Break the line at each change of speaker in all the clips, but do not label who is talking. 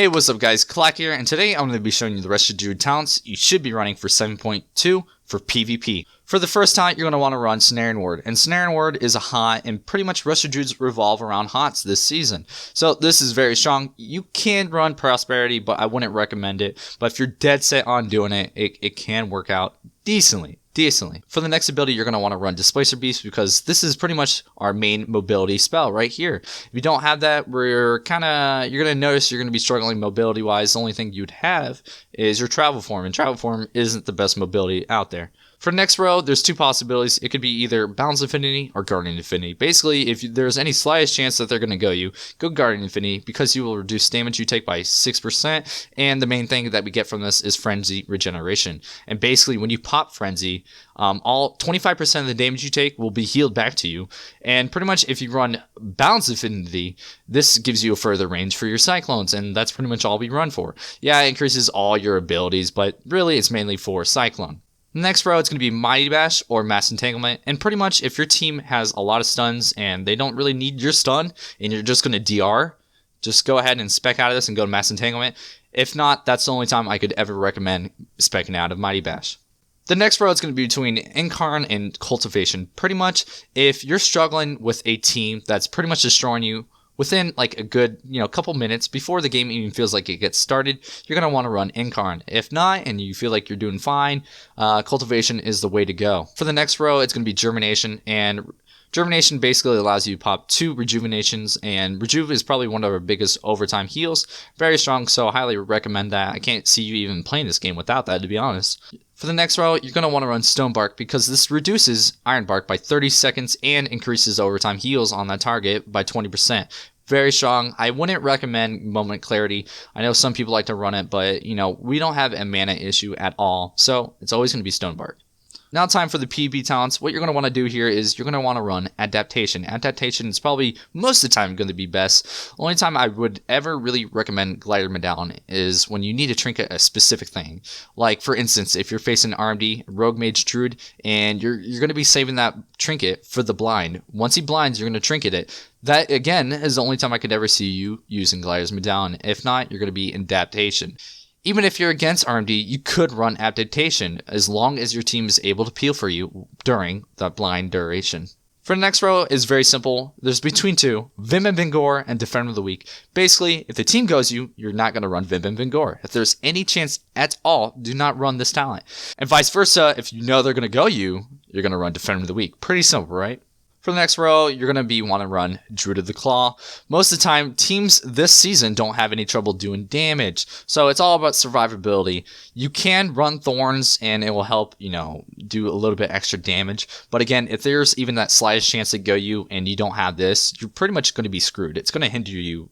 Hey, what's up guys, Claak here, and today I'm going to be showing you the Resto Druid talents you should be running for 7.2 for PvP. For the first talent, you're going to want to run Snare and Ward, and Snare and Ward is a hot, and pretty much Resto Druids revolve around hots this season. So this is very strong. You can run Prosperity, but I wouldn't recommend it. But if you're dead set on doing it, it can work out decently. For the next ability, you're going to want to run Displacer Beast because this is pretty much our main mobility spell right here. If you don't have that, you're going to notice you're going to be struggling mobility wise. The only thing you'd have is your Travel Form, and Travel Form isn't the best mobility out there. For the next row, there's two possibilities. It could be either Balance Affinity or Guardian Affinity. Basically, if there's any slightest chance that they're going to go Guardian Affinity because you will reduce damage you take by 6%. And the main thing that we get from this is Frenzy Regeneration. And basically, when you pop Frenzy, all 25% of the damage you take will be healed back to you. And pretty much if you run Balance Affinity, this gives you a further range for your Cyclones. And that's pretty much all we run for. Yeah, it increases all your abilities, but really it's mainly for Cyclone. Next row, it's going to be Mighty Bash or Mass Entanglement, and pretty much if your team has a lot of stuns and they don't really need your stun and you're just going to DR, just go ahead and spec out of this and go to Mass Entanglement. If not, that's the only time I could ever recommend specking out of Mighty Bash. The next row is going to be between Incarn and Cultivation. Pretty much if you're struggling with a team that's pretty much destroying you within like a good, couple minutes before the game even feels like it gets started, you're going to want to run Incarn. If not, and you feel like you're doing fine, Cultivation is the way to go. For the next row, it's going to be Germination, and Germination basically allows you to pop 2 Rejuvenations, and Rejuve is probably one of our biggest overtime heals. Very strong, so I highly recommend that. I can't see you even playing this game without that, to be honest. For the next row, you're going to want to run Stonebark because this reduces Ironbark by 30 seconds and increases overtime heals on that target by 20%. Very strong. I wouldn't recommend Moment Clarity. I know some people like to run it, but we don't have a mana issue at all, so it's always going to be Stonebark. Now time for the PvP talents. What you're going to want to do here is you're going to want to run Adaptation. Adaptation is probably most of the time going to be best. The only time I would ever really recommend Glider Medallion is when you need to trinket a specific thing. Like for instance, if you're facing RMD, Rogue Mage Druid, and you're going to be saving that trinket for the blind. Once he blinds, you're going to trinket it. That again is the only time I could ever see you using Glider's Medallion. If not, you're going to be in Adaptation. Even if you're against RMD, you could run Adaptation as long as your team is able to peel for you during that blind duration. For the next row is very simple. There's between two, Vim and Vingor and Defender of the Week. Basically, if the team goes you, you're not going to run Vim and Vingor. If there's any chance at all, do not run this talent. And vice versa, if you know they're going to go you, you're going to run Defender of the Week. Pretty simple, right? For the next row, you're going to want to run Druid of the Claw. Most of the time, teams this season don't have any trouble doing damage, so it's all about survivability. You can run Thorns, and it will help, do a little bit extra damage. But again, if there's even that slightest chance to go you and you don't have this, you're pretty much going to be screwed. It's going to hinder you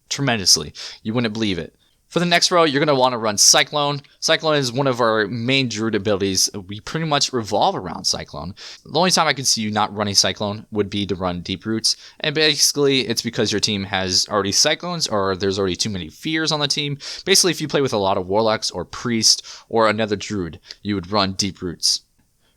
tremendously. You wouldn't believe it. For the next row, you're going to want to run Cyclone. Cyclone is one of our main Druid abilities. We pretty much revolve around Cyclone. The only time I could see you not running Cyclone would be to run Deep Roots. And basically, it's because your team has already Cyclones or there's already too many Fears on the team. Basically, if you play with a lot of Warlocks or Priest or another Druid, you would run Deep Roots.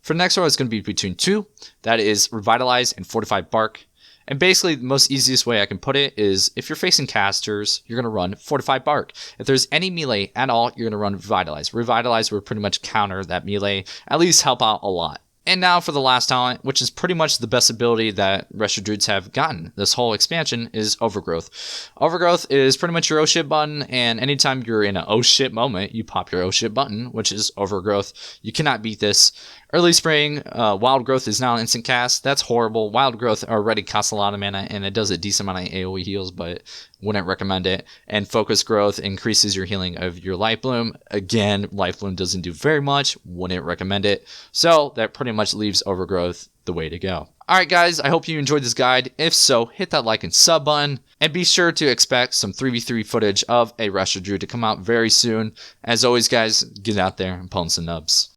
For the next row, it's going to be between two. That is Revitalize and Fortify Bark. And basically, the most easiest way I can put it is if you're facing casters, you're going to run Fortify Bark. If there's any melee at all, you're going to run Revitalize. Revitalize will pretty much counter that melee, at least help out a lot. And now for the last talent, which is pretty much the best ability that Resto Druids have gotten this whole expansion, is Overgrowth. Overgrowth is pretty much your oh shit button, and anytime you're in an oh shit moment, you pop your oh shit button, which is Overgrowth. You cannot beat this. Early Spring, Wild Growth is now an instant cast. That's horrible. Wild Growth already costs a lot of mana, and it does a decent amount of AoE heals, but wouldn't recommend it. And Focus Growth increases your healing of your Life Bloom. Again, Life Bloom doesn't do very much. Wouldn't recommend it. So that pretty much leaves Overgrowth the way to go. Alright guys, I hope you enjoyed this guide. If so, hit that like and sub button. And be sure to expect some 3v3 footage of a Resto Druid to come out very soon. As always guys, get out there and pull some nubs.